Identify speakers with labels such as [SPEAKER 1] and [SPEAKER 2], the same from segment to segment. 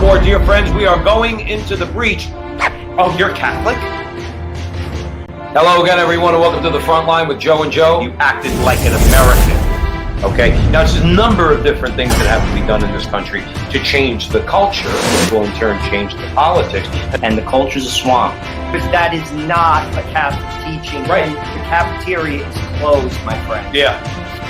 [SPEAKER 1] more, dear friends, we are going into the breach. Oh, you're Catholic? Hello again, everyone, and welcome to the front line with Joe and Joe. You acted like an American, okay? Now, there's a number of different things that have to be done in this country to change the culture, which will in turn change the politics.
[SPEAKER 2] And the culture's a swamp. Because that is not a Catholic teaching.
[SPEAKER 1] Right.
[SPEAKER 2] And the cafeteria is closed, my friend.
[SPEAKER 1] Yeah.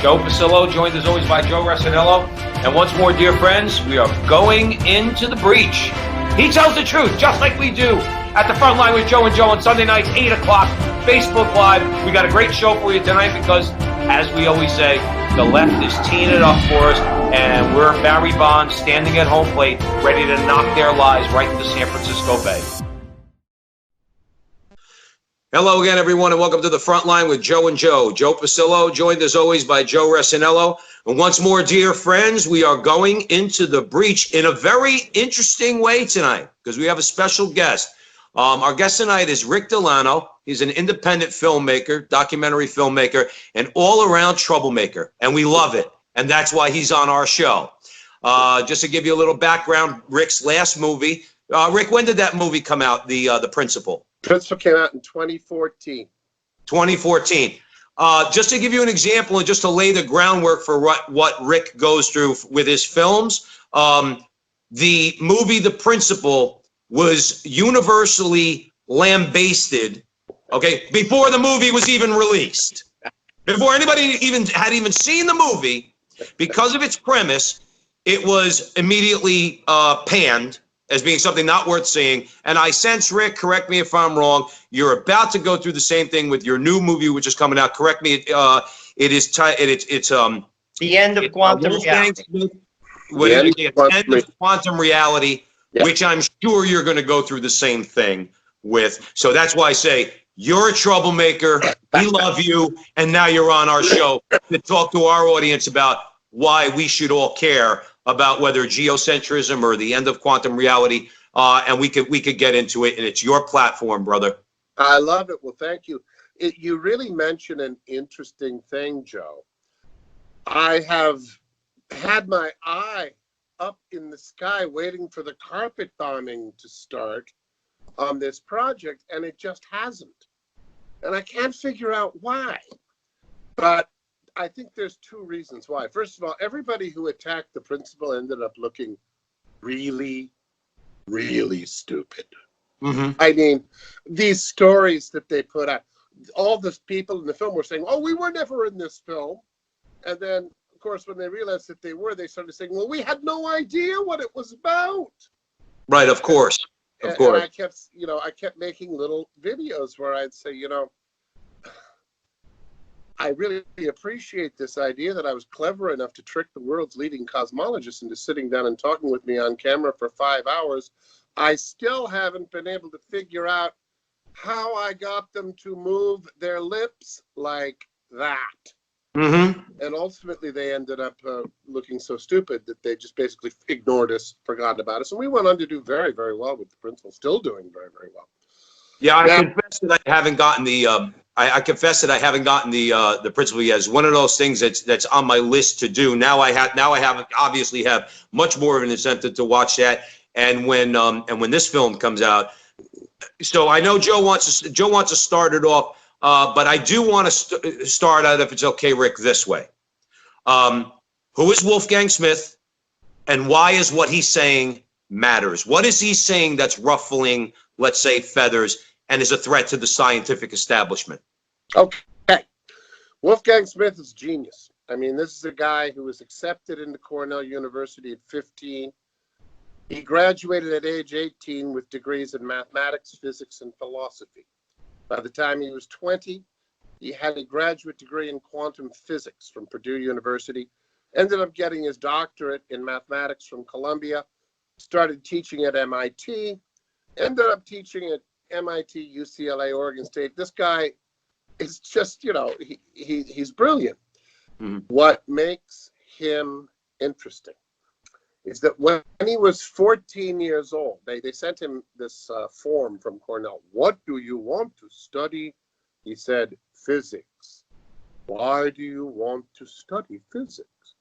[SPEAKER 1] Joe Pasillo, joined as always by Joe Resinello. And once more, dear friends, we are going into the breach. He tells the truth, just like we do at the front line with Joe and Joe on Sunday nights, 8 o'clock, Facebook Live. We got a great show for you tonight because, as we always say, the left is teeing it up for us, and we're Barry Bonds standing at home plate, ready to knock their lies right into San Francisco Bay. Hello again, everyone, and welcome to the front line with Joe and Joe. Joe Pasillo, joined as always by Joe Resinello. And once more, dear friends, we are going into the breach in a very interesting way tonight because we have a special guest. Our guest tonight is Rick DeLano. He's an independent filmmaker, documentary filmmaker, and all-around troublemaker, and we love it. And that's why he's on our show. Just to give you a little background, Rick's last movie. Rick, when did that movie come out, The Principal?
[SPEAKER 3] Principal came out in 2014.
[SPEAKER 1] 2014. Just to give you an example and just to lay the groundwork for what Rick goes through with his films, the movie The Principal was universally lambasted, okay, before the movie was even released. Before anybody had even seen the movie, because of its premise, it was immediately panned as being something not worth seeing. And I sense, Rick, correct me if I'm wrong, you're about to go through the same thing with your new movie, which is coming out. Correct me. It's
[SPEAKER 2] The End of Quantum Reality.
[SPEAKER 1] End of Quantum Reality,
[SPEAKER 3] yeah.
[SPEAKER 1] Which I'm sure you're going to go through the same thing with. So that's why I say you're a troublemaker. We love you, and now you're on our show to talk to our audience about why we should all care about whether geocentrism or the end of quantum reality, and we could get into it, and it's your platform, brother.
[SPEAKER 3] I love it. Well, thank you. You really mentioned an interesting thing, Joe. I have had my eye up in the sky waiting for the carpet bombing to start on this project, and it just hasn't. And I can't figure out why. But I think there's two reasons why. First of all, everybody who attacked The Principal ended up looking really, really stupid.
[SPEAKER 1] Mm-hmm.
[SPEAKER 3] I mean, these stories that they put out, all the people in the film were saying, oh, we were never in this film. And then, of course, when they realized that they were, they started saying, well, we had no idea what it was about.
[SPEAKER 1] Right, of course. Of course.
[SPEAKER 3] And I kept making little videos where I'd say, I really appreciate this idea that I was clever enough to trick the world's leading cosmologists into sitting down and talking with me on camera for 5 hours. I still haven't been able to figure out how I got them to move their lips like that.
[SPEAKER 1] Mm-hmm.
[SPEAKER 3] And ultimately, they ended up looking so stupid that they just basically ignored us, forgot about us. And we went on to do very, very well with The Principal, still doing very, very well.
[SPEAKER 1] Yeah, I confess that I haven't gotten the. I confess that I haven't gotten the Principal yet. It's one of those things that's on my list to do. Now I obviously have much more of an incentive to watch that. And when this film comes out, so I know Joe wants to start it off, but I do want to start out, if it's okay, Rick, this way. Who is Wolfgang Smith, and why is what he's saying matters? What is he saying that's ruffling, let's say, feathers, and is a threat to the scientific establishment?
[SPEAKER 3] Okay. Wolfgang Smith is genius. I mean, this is a guy who was accepted into Cornell University at 15. He graduated at age 18 with degrees in mathematics, physics, and philosophy. By the time he was 20, he had a graduate degree in quantum physics from Purdue University, ended up getting his doctorate in mathematics from Columbia, started teaching at MIT, ended up teaching at MIT, UCLA, Oregon State. This guy is just, he's brilliant. Mm-hmm. What makes him interesting is that when he was 14 years old, they sent him this form from Cornell. What do you want to study? He said, physics. Why do you want to study physics?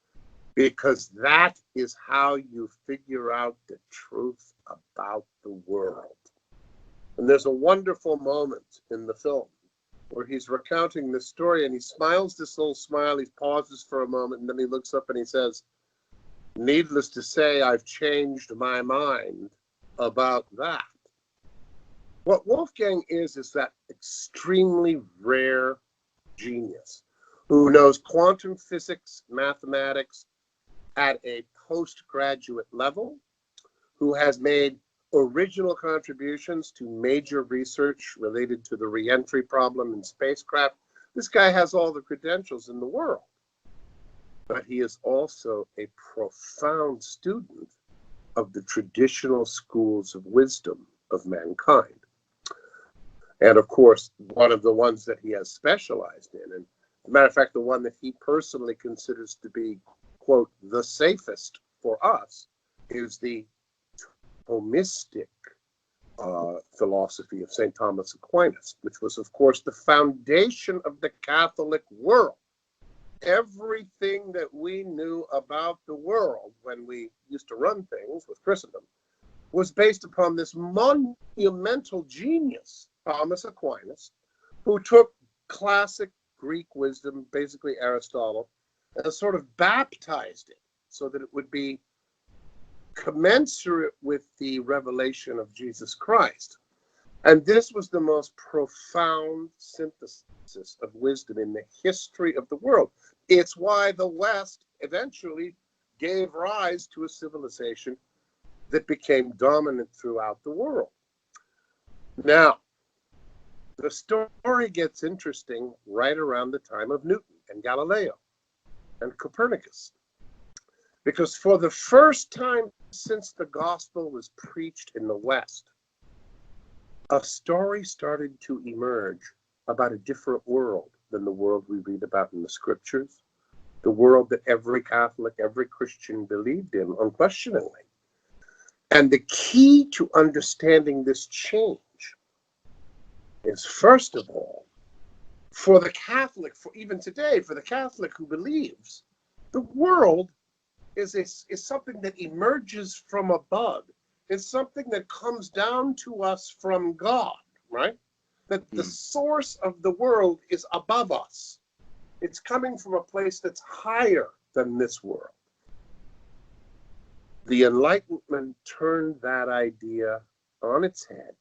[SPEAKER 3] because that is how you figure out the truth about the world. And there's a wonderful moment in the film where he's recounting this story, and he smiles this little smile. He pauses for a moment, and then he looks up and he says, "Needless to say, I've changed my mind about that." What Wolfgang is that extremely rare genius who knows quantum physics, mathematics at a postgraduate level, who has made original contributions to major research related to the re-entry problem in spacecraft. This guy has all the credentials in the world, but he is also a profound student of the traditional schools of wisdom of mankind. And of course, one of the ones that he has specialized in, and as a matter of fact, the one that he personally considers to be, quote, the safest for us, is the Thomistic philosophy of St. Thomas Aquinas, which was, of course, the foundation of the Catholic world. Everything that we knew about the world when we used to run things with Christendom was based upon this monumental genius, Thomas Aquinas, who took classic Greek wisdom, basically Aristotle, and sort of baptized it so that it would be commensurate with the revelation of Jesus Christ. And this was the most profound synthesis of wisdom in the history of the world. It's why the West eventually gave rise to a civilization that became dominant throughout the world. Now, the story gets interesting right around the time of Newton and Galileo and Copernicus. Because for the first time since the gospel was preached in the West, a story started to emerge about a different world than the world we read about in the scriptures, the world that every Catholic, every Christian believed in unquestioningly. And the key to understanding this change is, first of all, for the Catholic, for even today, for the Catholic who believes, the world is something that emerges from above. It's something that comes down to us from God, right? That the source of the world is above us. It's coming from a place that's higher than this world. The Enlightenment turned that idea on its head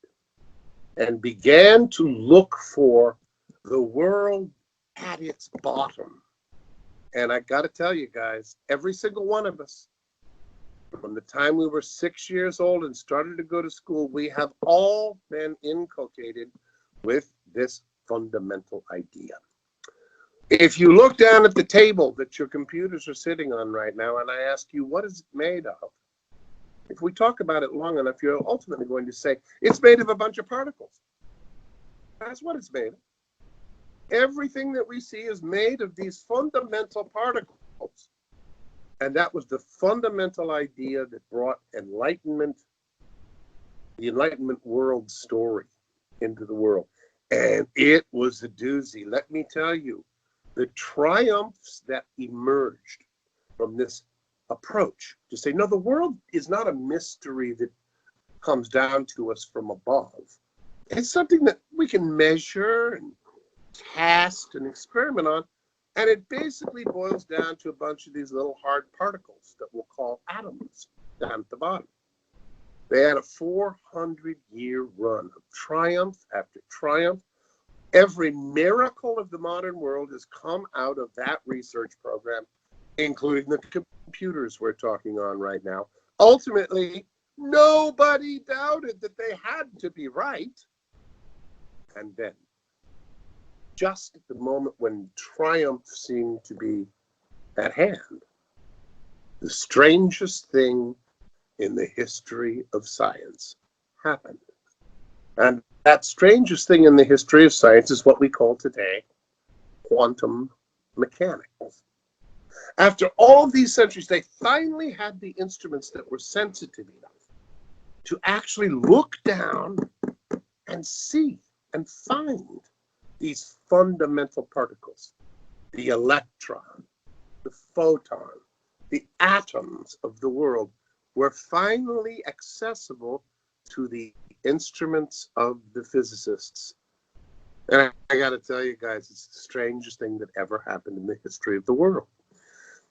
[SPEAKER 3] and began to look for the world at its bottom. And I got to tell you guys, every single one of us, from the time we were 6 years old and started to go to school, we have all been inculcated with this fundamental idea. If you look down at the table that your computers are sitting on right now, and I ask you, what is it made of? If we talk about it long enough, you're ultimately going to say, it's made of a bunch of particles. That's what it's made of. Everything that we see is made of these fundamental particles. And that was the fundamental idea that brought Enlightenment, the Enlightenment world story into the world. And it was a doozy. Let me tell you, the triumphs that emerged from this approach to say, no, the world is not a mystery that comes down to us from above. It's something that we can measure and test and experiment on. And it basically boils down to a bunch of these little hard particles that we'll call atoms down at the bottom. They had a 400-year run of triumph after triumph. Every miracle of the modern world has come out of that research program, including the computers we're talking on right now. Ultimately, nobody doubted that they had to be right. And then, just at the moment when triumph seemed to be at hand, the strangest thing in the history of science happened. And that strangest thing in the history of science is what we call today quantum mechanics. After all these centuries, they finally had the instruments that were sensitive enough to actually look down and see and find these fundamental particles, the electron, the photon, the atoms of the world were finally accessible to the instruments of the physicists. And I got to tell you guys, it's the strangest thing that ever happened in the history of the world.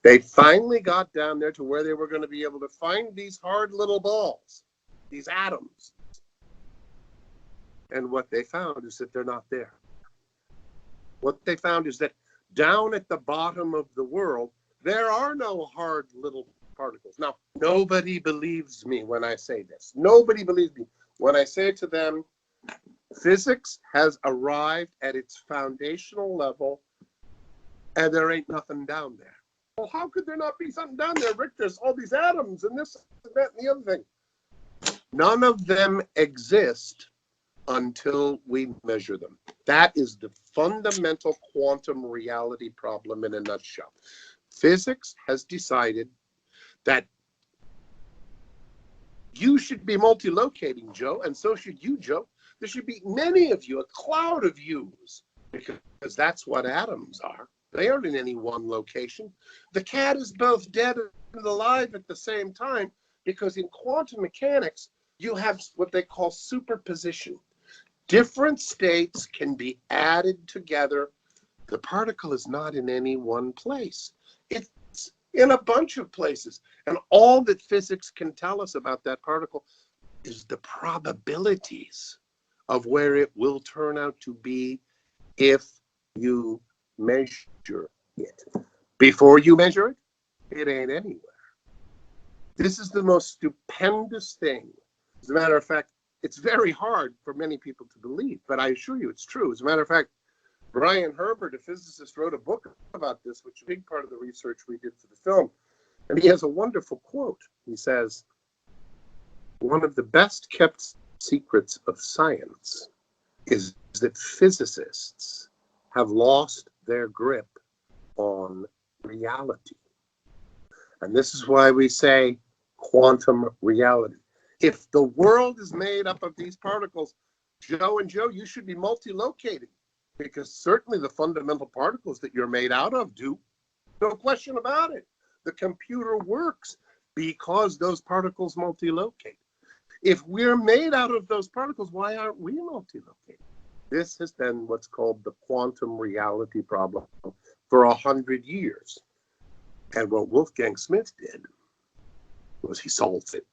[SPEAKER 3] They finally got down there to where they were going to be able to find these hard little balls, these atoms. And what they found is that they're not there. What they found is that down at the bottom of the world, there are no hard little particles. Now, nobody believes me when I say this. Nobody believes me when I say to them, physics has arrived at its foundational level and there ain't nothing down there. Well, how could there not be something down there, Rick? There's all these atoms and this and that and the other thing. None of them exist until we measure them. That is the fundamental quantum reality problem in a nutshell. Physics has decided that you should be multi-locating, Joe, and so should you, Joe. There should be many of you, a cloud of yous, because that's what atoms are. They aren't in any one location. The cat is both dead and alive at the same time, because in quantum mechanics, you have what they call superposition. Different states can be added together. The particle is not in any one place. It's in a bunch of places. And all that physics can tell us about that particle is the probabilities of where it will turn out to be if you measure it. Before you measure it, it ain't anywhere. This is the most stupendous thing. As a matter of fact, it's very hard for many people to believe, but I assure you it's true. As a matter of fact, Brian Herbert, a physicist, wrote a book about this, which is a big part of the research we did for the film. And he has a wonderful quote. He says, one of the best kept secrets of science is that physicists have lost their grip on reality. And this is why we say quantum reality. If the world is made up of these particles, Joe and Joe, you should be multi-locating, because certainly the fundamental particles that you're made out of do. No question about it. The computer works because those particles multi-locate. If we're made out of those particles, why aren't we multi-locating? This has been what's called the quantum reality problem for 100 years. And what Wolfgang Smith did was he solved it.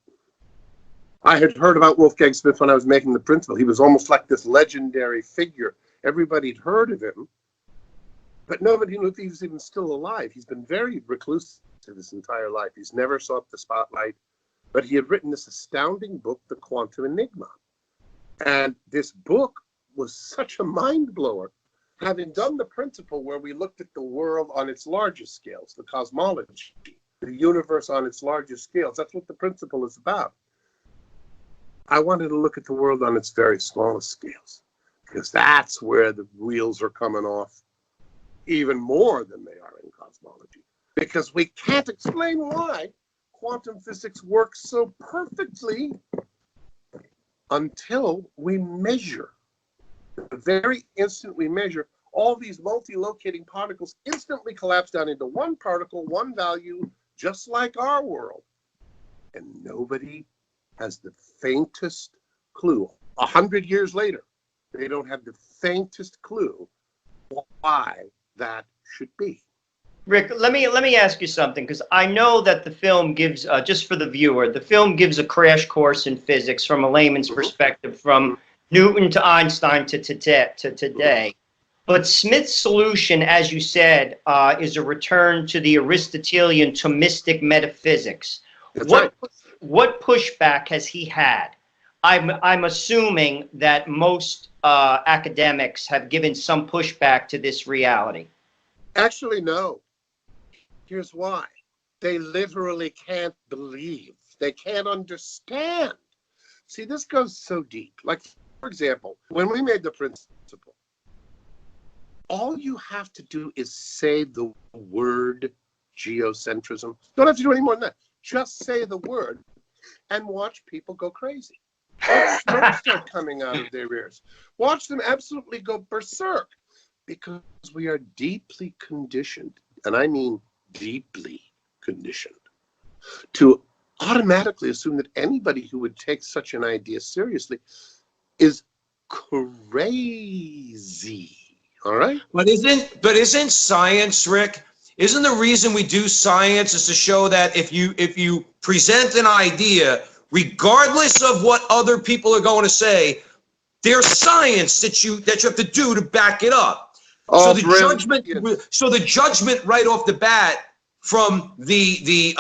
[SPEAKER 3] I had heard about Wolfgang Smith when I was making The Principle. He was almost like this legendary figure. Everybody'd heard of him, but nobody knew if he was even still alive. He's been very reclusive his entire life. He's never sought the spotlight, but he had written this astounding book, The Quantum Enigma. And this book was such a mind blower. Having done The Principle, where we looked at the world on its largest scales, the cosmology, the universe on its largest scales, that's what The Principle is about. I wanted to look at the world on its very smallest scales, because that's where the wheels are coming off even more than they are in cosmology. Because we can't explain why quantum physics works so perfectly until we measure. The very instant we measure, all these multi-locating particles instantly collapse down into one particle, one value, just like our world. And nobody has the faintest clue. 100 years later, they don't have the faintest clue why that should be.
[SPEAKER 2] Rick, let me ask you something, because I know that the film gives, just for the viewer, the film gives a crash course in physics from a layman's perspective, from Newton to Einstein to today. But Smith's solution, as you said, is a return to the Aristotelian Thomistic metaphysics.
[SPEAKER 3] That's right.
[SPEAKER 2] What pushback has he had? I'm assuming that most academics have given some pushback to this reality.
[SPEAKER 3] Actually, no. Here's why. They literally can't believe. They can't understand. See, this goes so deep. Like, for example, when we made The Principle, all you have to do is say the word geocentrism. Don't have to do any more than that. Just say the word and watch people go crazy. Watch smoke start coming out of their ears. Watch them absolutely go berserk, because we are deeply conditioned, and I mean deeply conditioned to automatically assume that anybody who would take such an idea seriously is crazy. All right?
[SPEAKER 1] But isn't science, Rick? Isn't the reason we do science is to show that if you present an idea, regardless of what other people are going to say, there's science that you have to do to back it up.
[SPEAKER 3] Oh,
[SPEAKER 1] So the judgment right off the bat from the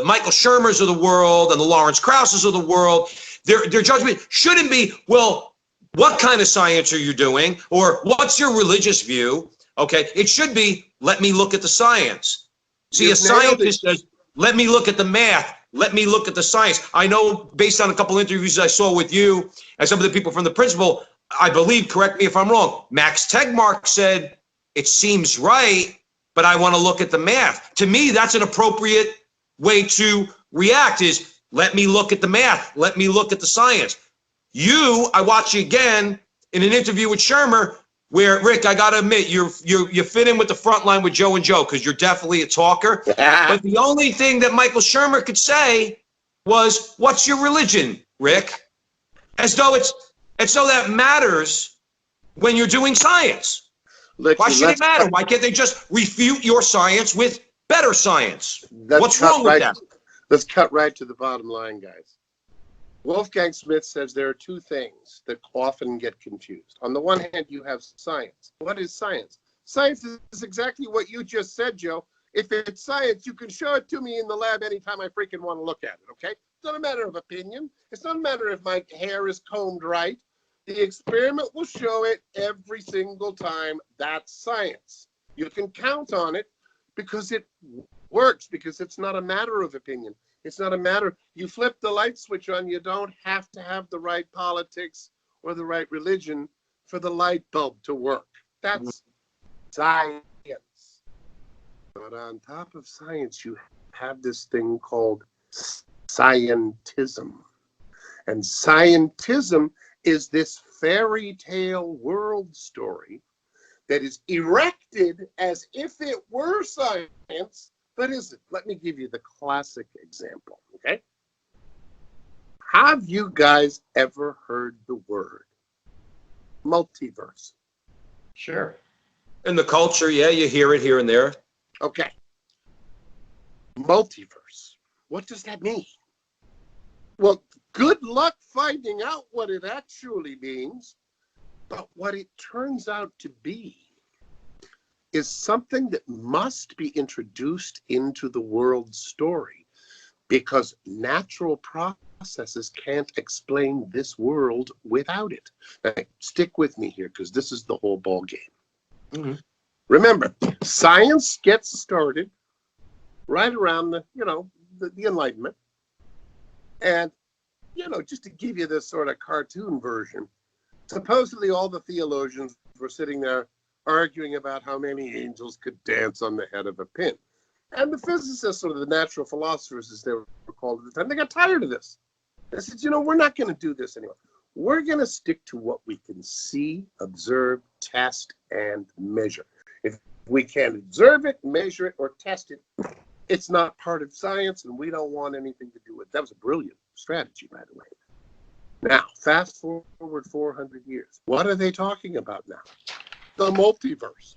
[SPEAKER 1] Michael Shermers of the world and the Lawrence Krauses of the world, their judgment shouldn't be, well, what kind of science are you doing, or what's your religious view? Okay, it should be, let me look at the science. See, a scientist says, let me look at the math. Let me look at the science. I know, based on a couple interviews I saw with you and some of the people from the principal, I believe, correct me if I'm wrong, Max Tegmark said, it seems right, but I want to look at the math. To me, that's an appropriate way to react, is let me look at the math. Let me look at the science. I watch you again in an interview with Shermer, where, Rick, I got to admit, you fit in with the front line with Joe and Joe, because you're definitely a talker. But the only thing that Michael Shermer could say was, what's your religion, Rick? As though that matters when you're doing science. Why should it matter? Why can't they just refute your science with better science? What's wrong with that?
[SPEAKER 3] Let's cut right to the bottom line, guys. Wolfgang Smith says there are two things that often get confused. On the one hand, you have science. What is science? Science is exactly what you just said, Joe. If it's science, you can show it to me in the lab anytime I freaking want to look at it, okay? It's not a matter of opinion. It's not a matter if my hair is combed right. The experiment will show it every single time. That's science. You can count on it because it works, because it's not a matter of opinion. It's not a matter, you flip the light switch on, you don't have to have the right politics or the right religion for the light bulb to work. That's science. But on top of science, you have this thing called scientism. And scientism is this fairy tale world story that is erected as if it were science, but isn't. Let me give you the classic example, okay? Have you guys ever heard the word multiverse?
[SPEAKER 2] Sure.
[SPEAKER 1] In the culture, yeah, you hear it here and there.
[SPEAKER 3] Okay. Multiverse. What does that mean? Well, good luck finding out what it actually means, but what it turns out to be is something that must be introduced into the world story, because natural processes can't explain this world without it. Now, stick with me here, because this is the whole ball game. Mm-hmm. Remember, science gets started right around the Enlightenment. And, just to give you this sort of cartoon version, supposedly all the theologians were sitting there arguing about how many angels could dance on the head of a pin. And the physicists, or the natural philosophers, as they were called at the time, they got tired of this. They said, we're not going to do this anymore. We're going to stick to what we can see, observe, test, and measure. If we can't observe it, measure it, or test it, it's not part of science, and we don't want anything to do with it. That was a brilliant strategy, by the way. Now, fast forward 400 years. What are they talking about now? The multiverse.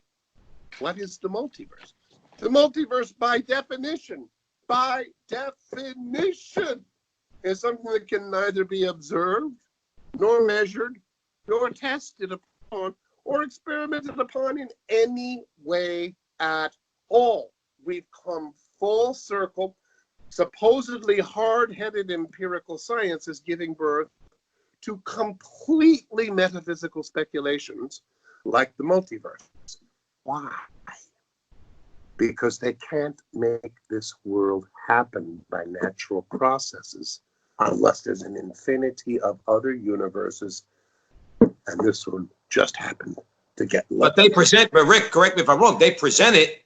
[SPEAKER 3] What is the multiverse? The multiverse, by definition, is something that can neither be observed, nor measured, nor tested upon, or experimented upon in any way at all. We've come full circle. Supposedly hard-headed empirical science is giving birth to completely metaphysical speculations like the multiverse. Why? Because they can't make this world happen by natural processes unless there's an infinity of other universes, and this one just happened to get lucky.
[SPEAKER 1] But Rick, correct me if I'm wrong, they present it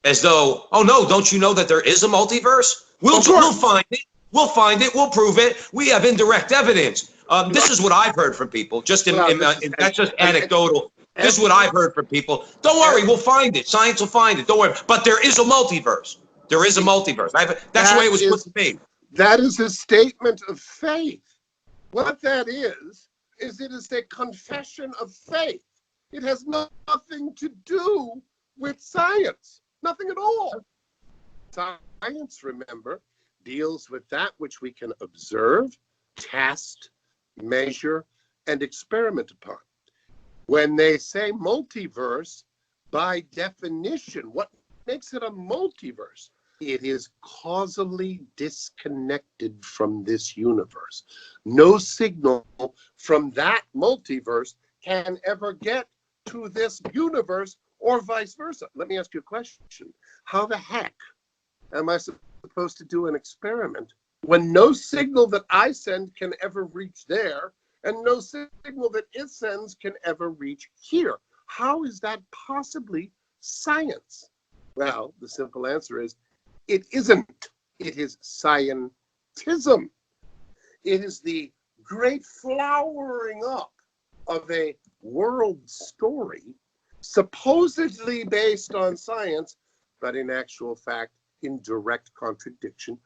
[SPEAKER 1] as though, oh no, don't you know that there is a multiverse? We'll find it. We'll find it. We'll prove it. We have indirect evidence. This is what I've heard from people. That's just anecdotal. This is what I've heard from people. Don't worry, we'll find it. Science will find it. Don't worry. But there is a multiverse. There is a multiverse. That's the way it was supposed to be.
[SPEAKER 3] That is a statement of faith. What that is it is a confession of faith. It has nothing to do with science. Nothing at all. Science, remember, deals with that which we can observe, test, measure, and experiment upon. When they say multiverse, by definition, what makes it a multiverse? It is causally disconnected from this universe. No signal from that multiverse can ever get to this universe or vice versa. Let me ask you a question. How the heck am I supposed to do an experiment when no signal that I send can ever reach there and no signal that it sends can ever reach here? How is that possibly science? Well, the simple answer is it isn't. It is scientism. It is the great flowering up of a world story supposedly based on science, but in actual fact in direct contradiction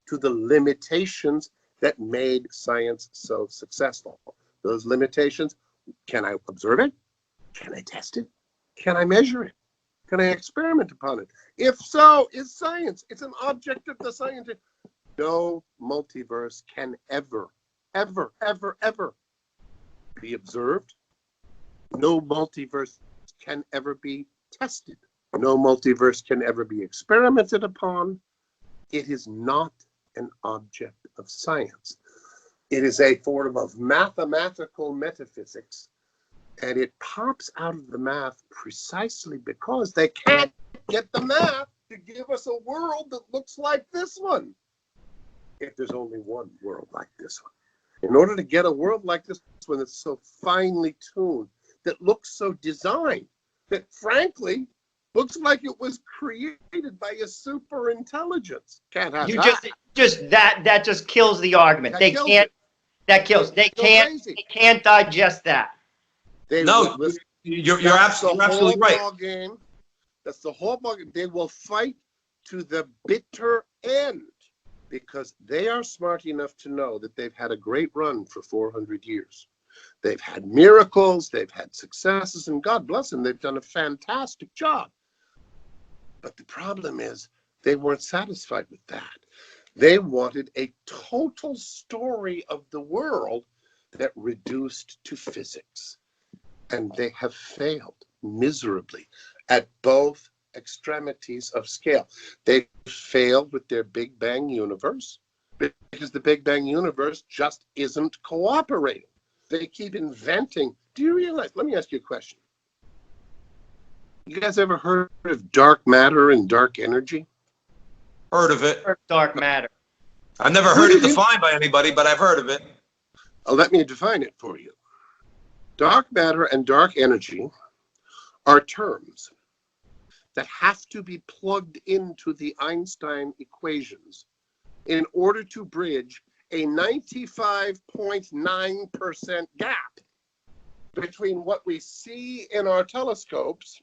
[SPEAKER 3] to the limitations that made science so successful. Those limitations: can I observe it? Can I test it? Can I measure it? Can I experiment upon it? If so, is science. It's an object of the scientist. No multiverse can ever be observed. No multiverse can ever be tested. No multiverse can ever be experimented upon. It is not an object of science. It is a form of mathematical metaphysics. And it pops out of the math precisely because they can't get the math to give us a world that looks like this one. If there's only one world like this one. In order to get a world like this one that's so finely tuned, that looks so designed, that frankly looks like it was created by a super intelligence. Can't have that.
[SPEAKER 2] That just kills the argument. They can't. That kills. They can't digest that.
[SPEAKER 1] You're absolutely right.
[SPEAKER 3] Game. That's the whole ball game. They will fight to the bitter end because they are smart enough to know that they've had a great run for 400 years. They've had miracles, they've had successes, and God bless them, they've done a fantastic job. But the problem is they weren't satisfied with that. They wanted a total story of the world that reduced to physics. And they have failed miserably at both extremities of scale. They failed with their Big Bang universe because the Big Bang universe just isn't cooperating. They keep inventing. Do you realize? Let me ask you a question. You guys ever heard of dark matter and dark energy?
[SPEAKER 1] Heard of it.
[SPEAKER 2] Dark matter.
[SPEAKER 1] I've never heard it defined by anybody, but I've heard of it.
[SPEAKER 3] Let me define it for you. Dark matter and dark energy are terms that have to be plugged into the Einstein equations in order to bridge a 95.9% gap between what we see in our telescopes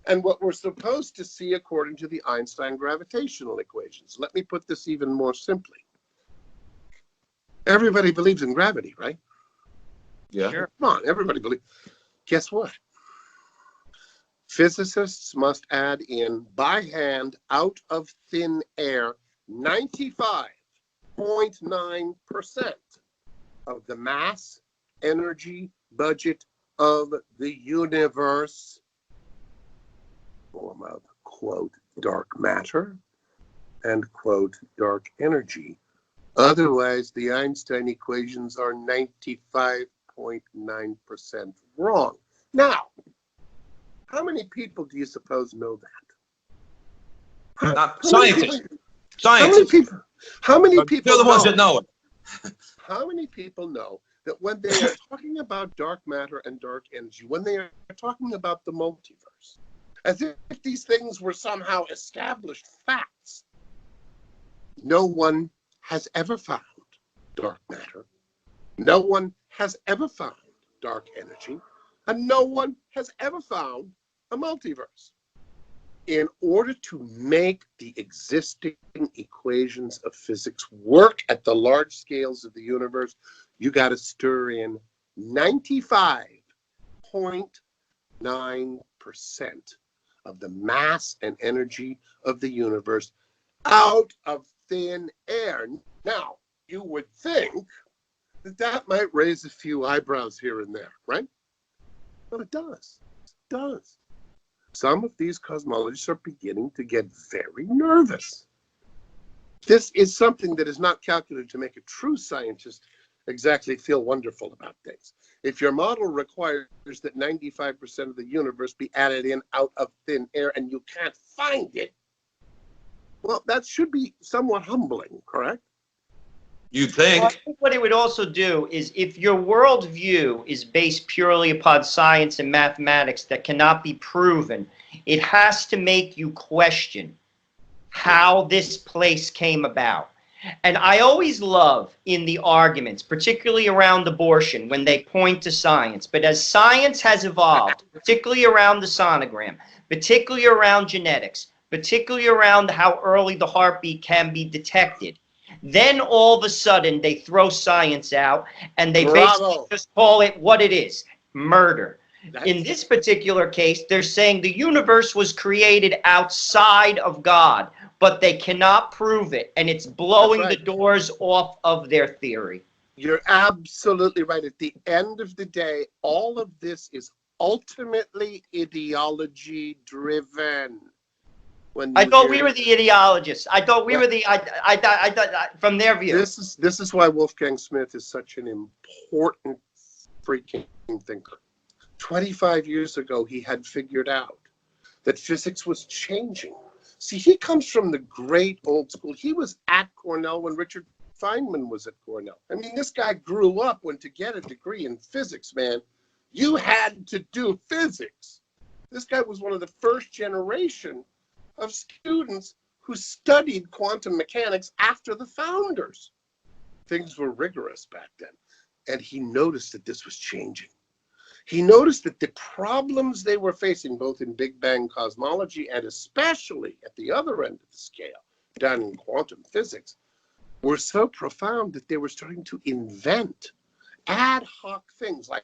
[SPEAKER 3] and what we're supposed to see according to the Einstein gravitational equations. Let me put this even more simply. Everybody believes in gravity, right?
[SPEAKER 1] Yeah.
[SPEAKER 2] Sure.
[SPEAKER 3] Come on, everybody believes. Guess what? Physicists must add in, by hand, out of thin air, 95.9% of the mass energy budget of the universe, form of, quote, dark matter and, quote, dark energy. Otherwise, the Einstein equations are 95.9% wrong. Now, how many people do you suppose know that?
[SPEAKER 1] Scientists.
[SPEAKER 3] How many people
[SPEAKER 1] They're the ones that know it.
[SPEAKER 3] How many people know that when they are talking about dark matter and dark energy, when they are talking about the multiverse, as if these things were somehow established facts, no one has ever found dark matter, no one has ever found dark energy, and no one has ever found a multiverse. in order to make the existing equations of physics work at the large scales of the universe, you got to stir in 95.9% of the mass and energy of the universe out of thin air. Now, you would think that that might raise a few eyebrows here and there, right? Well, it does. It does. Some of these cosmologists are beginning to get very nervous. This is something that is not calculated to make a true scientist exactly feel wonderful about things. If your model requires that 95% of the universe be added in out of thin air and you can't find it, well, that should be somewhat humbling, correct?
[SPEAKER 1] You think?
[SPEAKER 2] Well, I think what it would also do is if your worldview is based purely upon science and mathematics that cannot be proven, it has to make you question how this place came about. And I always love in the arguments, particularly around abortion, when they point to science. But as science has evolved, particularly around the sonogram, particularly around genetics, particularly around how early the heartbeat can be detected, then all of a sudden they throw science out and they basically just call it what it is, murder. In this particular case, they're saying the universe was created outside of God, but they cannot prove it, and it's blowing the doors off of their theory.
[SPEAKER 3] You're absolutely right. At the end of the day, all of this is ultimately ideology driven.
[SPEAKER 2] I thought we were the ideologists. I thought we were the from their view.
[SPEAKER 3] This is why Wolfgang Smith is such an important freaking thinker. 25 years ago, he had figured out that physics was changing. See, he comes from the great old school. He was at Cornell when Richard Feynman was at Cornell. I mean, this guy grew up when to get a degree in physics, man, you had to do physics. This guy was one of the first generation of students who studied quantum mechanics after the founders. Things were rigorous back then, and he noticed that this was changing. He noticed that the problems they were facing, both in Big Bang cosmology and especially at the other end of the scale, down in quantum physics, were so profound that they were starting to invent ad hoc things like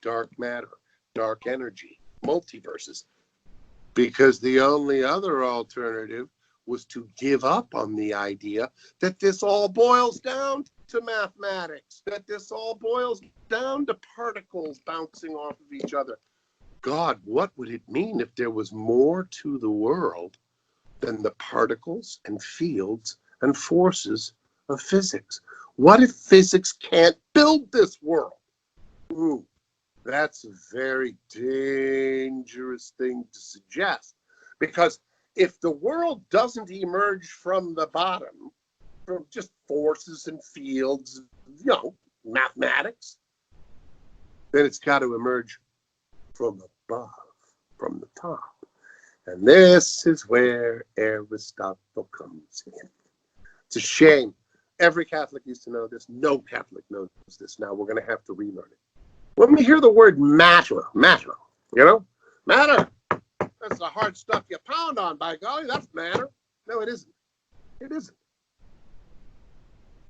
[SPEAKER 3] dark matter, dark energy, multiverses, because the only other alternative was to give up on the idea that this all boils down to mathematics, that this all boils down to particles bouncing off of each other. God, what would it mean if there was more to the world than the particles and fields and forces of physics? What if physics can't build this world? Ooh, that's a very dangerous thing to suggest, because if the world doesn't emerge from the bottom, from just forces and fields, mathematics, then it's got to emerge from above, from the top. And this is where Aristotle comes in. It's a shame. Every Catholic used to know this. No Catholic knows this now. We're going to have to relearn it. When we hear the word matter, matter. That's the hard stuff you pound on, by golly, that's matter. No, it isn't. It isn't.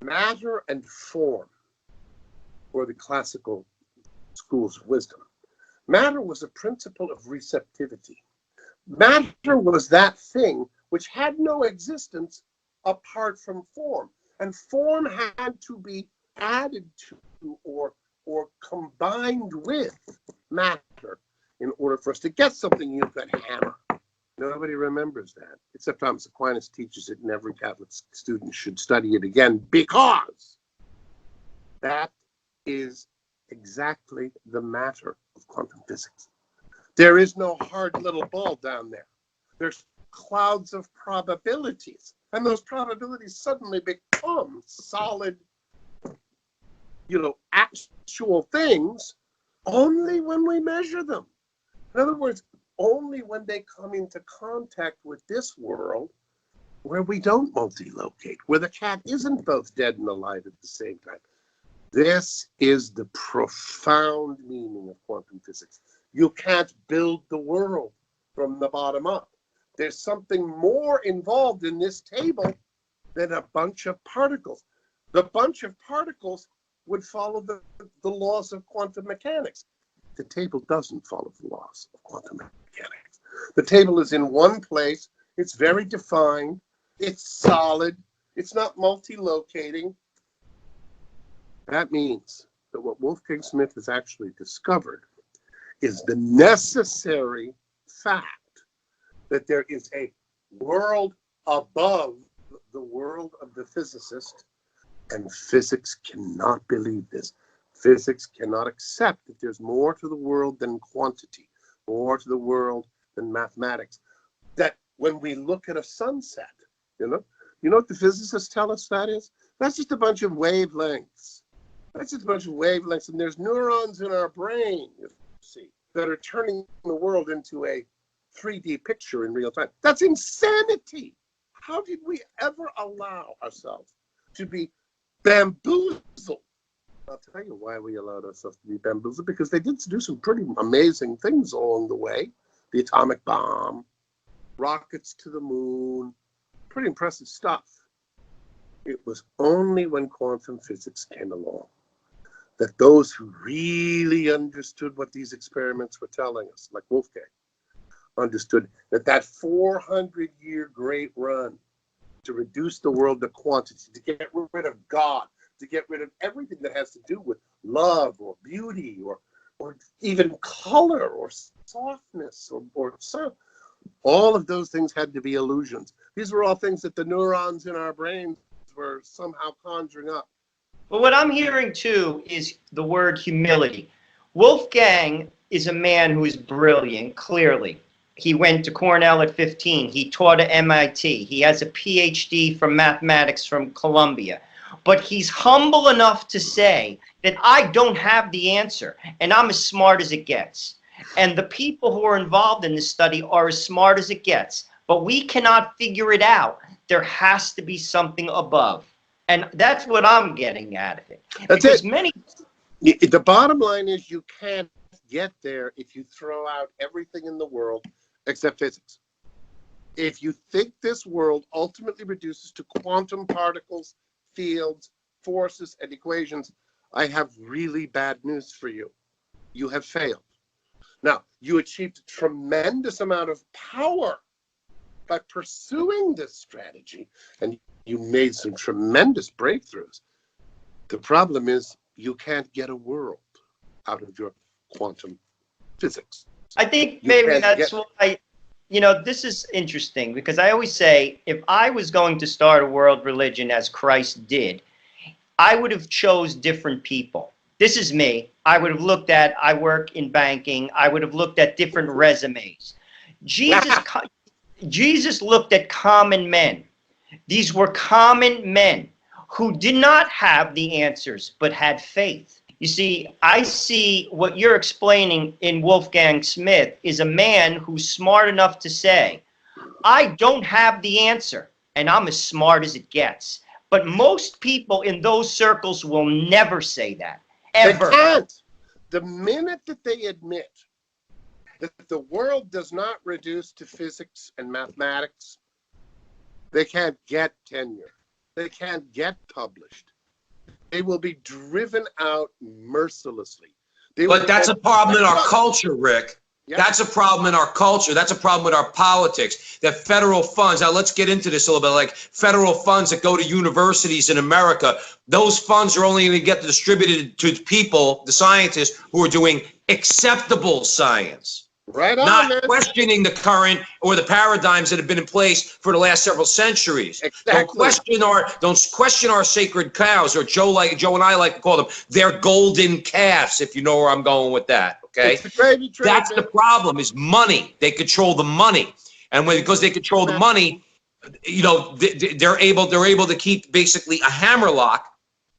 [SPEAKER 3] Matter and form, or the classical schools of wisdom. Matter was a principle of receptivity. Matter was that thing which had no existence apart from form. And form had to be added to or combined with matter in order for us to get something you could hammer. Nobody remembers that, except Thomas Aquinas teaches it, and every Catholic student should study it again, because that is exactly the matter of quantum physics. There is no hard little ball down there. There's clouds of probabilities, and those probabilities suddenly become solid, actual things only when we measure them. In other words, only when they come into contact with this world where we don't multi-locate, where the cat isn't both dead and alive at the same time. This is the profound meaning of quantum physics. You can't build the world from the bottom up. there's something more involved in this table than a bunch of particles. The bunch of particles would follow the laws of quantum mechanics. The table doesn't follow the laws of quantum mechanics. The table is in one place. It's very defined. It's solid. It's not multi-locating. That means that what Wolfgang Smith has actually discovered is the necessary fact that there is a world above the world of the physicist, and physics cannot believe this. Physics cannot accept that there's more to the world than quantity, more to the world than mathematics. That when we look at a sunset, you know what the physicists tell us that is? That's just a bunch of wavelengths. That's just a bunch of wavelengths, and there's neurons in our brain, you see, that are turning the world into a 3D picture in real time. That's insanity. How did we ever allow ourselves to be bamboozled? I'll tell you why we allowed ourselves to be bamboozled, because they did do some pretty amazing things along the way. The atomic bomb, rockets to the moon, pretty impressive stuff. It was only when quantum physics came along that those who really understood what these experiments were telling us, like Wolfgang, understood that 400-year great run to reduce the world to quantity, to get rid of God, to get rid of everything that has to do with love or beauty or even color or softness or sound. All of those things had to be illusions. These were all things that the neurons in our brains were somehow conjuring up.
[SPEAKER 2] But what I'm hearing too is the word humility. Wolfgang is a man who is brilliant, clearly. He went to Cornell at 15. He taught at MIT. He has a PhD from mathematics from Columbia. But he's humble enough to say that I don't have the answer, and I'm as smart as it gets. And the people who are involved in this study are as smart as it gets. But we cannot figure it out. There has to be something above. And that's what I'm getting out of it.
[SPEAKER 3] That's
[SPEAKER 2] because
[SPEAKER 3] it. The bottom line is you can't get there if you throw out everything in the world except physics. If you think this world ultimately reduces to quantum particles, fields, forces, and equations, I have really bad news for you. You have failed. Now, you achieved a tremendous amount of power by pursuing this strategy, and you made some tremendous breakthroughs. The problem is you can't get a world out of your quantum physics.
[SPEAKER 2] I think maybe that's why, this is interesting, because I always say, if I was going to start a world religion as Christ did, I would have chose different people. This is me. I would have looked at, I work in banking, I would have looked at different resumes. Jesus looked at common men. These were common men who did not have the answers, but had faith. You see, I see what you're explaining in Wolfgang Smith is a man who's smart enough to say, I don't have the answer, and I'm as smart as it gets. But most people in those circles will never say that, ever.
[SPEAKER 3] They can't. The minute that they admit that the world does not reduce to physics and mathematics, they can't get tenure. They can't get published. They will be driven out mercilessly.
[SPEAKER 1] But that's a problem in our culture, Rick.
[SPEAKER 3] Yeah.
[SPEAKER 1] That's a problem in our culture. That's a problem with our politics. That federal funds, now let's get into this a little bit, like federal funds that go to universities in America, those funds are only going to get distributed to people, the scientists, who are doing acceptable science.
[SPEAKER 3] Right on,
[SPEAKER 1] Not
[SPEAKER 3] man.
[SPEAKER 1] questioning the current or the paradigms that have been in place for the last several centuries.
[SPEAKER 3] Exactly.
[SPEAKER 1] Don't question our sacred cows, or Joe and I like to call them. They're golden calves, if you know where I'm going with that. Okay,
[SPEAKER 3] It's the gravy train,
[SPEAKER 1] that's
[SPEAKER 3] man.
[SPEAKER 1] the problem. Is money. They control the money, and because they control the money, they're able to keep basically a hammerlock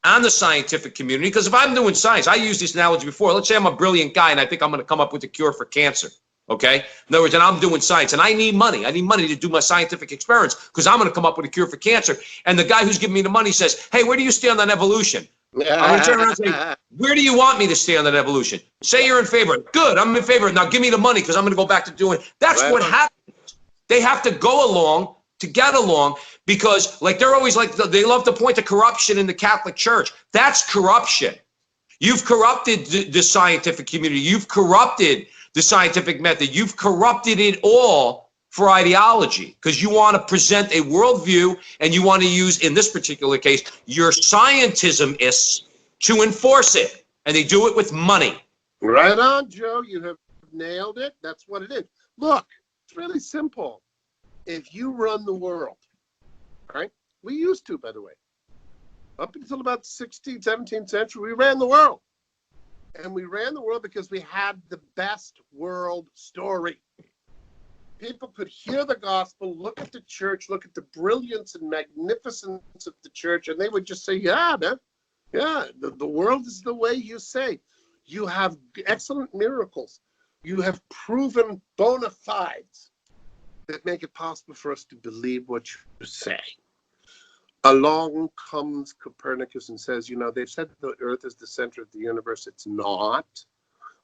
[SPEAKER 1] on the scientific community. Because if I'm doing science, I used this analogy before. Let's say I'm a brilliant guy and I think I'm going to come up with a cure for cancer. Okay? In other words, and I'm doing science and I need money. I need money to do my scientific experiments because I'm going to come up with a cure for cancer. And the guy who's giving me the money says, hey, where do you stand on evolution? I'm going to turn around and say, where do you want me to stand on evolution? Say you're in favor. Good, I'm in favor. Now give me the money because I'm going to go back to doing. That's what happens. They have to go along to get along, because like they're always like, they love to point to corruption in the Catholic Church. That's corruption. You've corrupted the scientific community. You've corrupted the scientific method. You've corrupted it all for ideology, because you want to present a worldview and you want to use, in this particular case, your scientism-ists to enforce it. And they do it with money.
[SPEAKER 3] Right on, Joe. You have nailed it. That's what it is. Look, it's really simple. If you run the world, right? We used to, by the way. Up until about 16th, 17th century, we ran the world. And we ran the world because we had the best world story. People could hear the gospel, look at the church, look at the brilliance and magnificence of the church, and they would just say, yeah, man, yeah, the world is the way you say. You have excellent miracles. You have proven bona fides that make it possible for us to believe what you say. Along comes Copernicus and says, you know, they've said the earth is the center of the universe. It's not.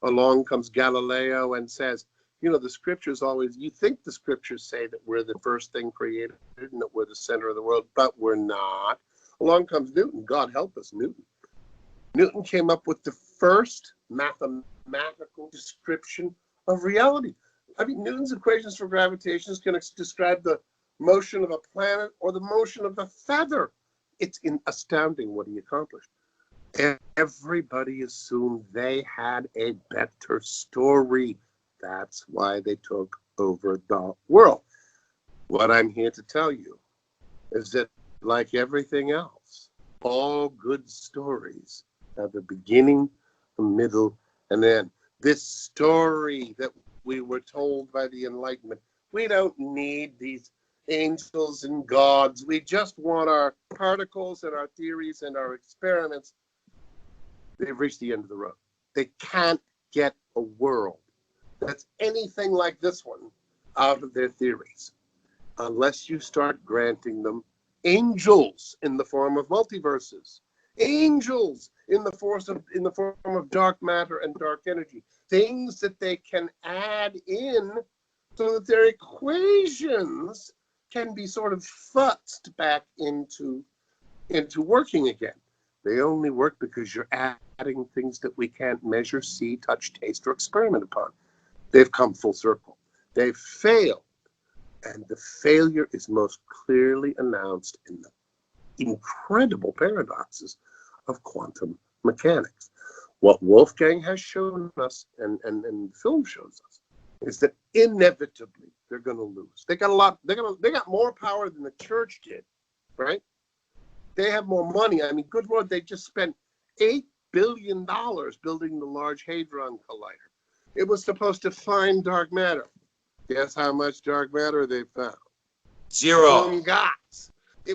[SPEAKER 3] Along comes Galileo and says, you know, the scriptures always, you think the scriptures say that we're the first thing created and that we're the center of the world, but we're not. Along comes Newton. God help us, Newton. Newton came up with the first mathematical description of reality. I mean, Newton's equations for gravitation is going to describe the motion of a planet or the motion of a feather. It's astounding what he accomplished. Everybody assumed they had a better story. That's why they took over the world. What I'm here to tell you is that, like everything else, all good stories have a beginning, a middle, and end. This story that we were told by the Enlightenment, we don't need these angels and gods. We just want our particles and our theories and our experiments. They've reached the end of the road. They can't get a world that's anything like this one out of their theories unless you start granting them angels in the form of multiverses, angels in the form of dark matter and dark energy, things that they can add in so that their equations can be sort of futzed back into working again. They only work because you're adding things that we can't measure, see, touch, taste, or experiment upon. They've come full circle. They've failed. And the failure is most clearly announced in the incredible paradoxes of quantum mechanics. What Wolfgang has shown us, and the film shows us, is that inevitably they're going to lose. They got more power than the church did, right? They have more money. I mean, good Lord, they just spent $8 billion building the Large Hadron Collider. It was supposed to find dark matter. Guess how much dark matter they found?
[SPEAKER 1] Zero.
[SPEAKER 3] Gots.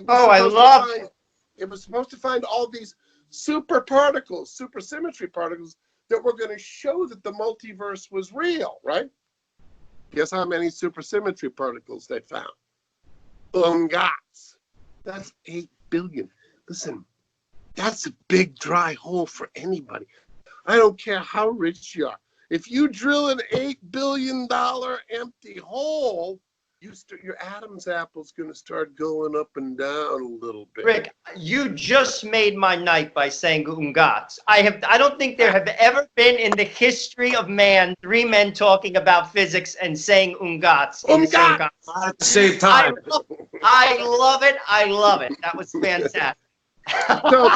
[SPEAKER 2] I love it.
[SPEAKER 3] It was supposed to find all these super particles, supersymmetry particles, that were going to show that the multiverse was real, right? Guess how many supersymmetry particles they found? Gots. That's 8 billion. Listen, that's a big dry hole for anybody. I don't care how rich you are. If you drill an $8 billion empty hole, your Adam's apple's going to start going up and down a little bit.
[SPEAKER 2] Rick, you just made my night by saying Umgats. I don't think there have ever been in the history of man 3 men talking about physics and saying Umgats.
[SPEAKER 3] Umgats!
[SPEAKER 1] At the same time.
[SPEAKER 2] I love it. I love it. That was fantastic.
[SPEAKER 3] So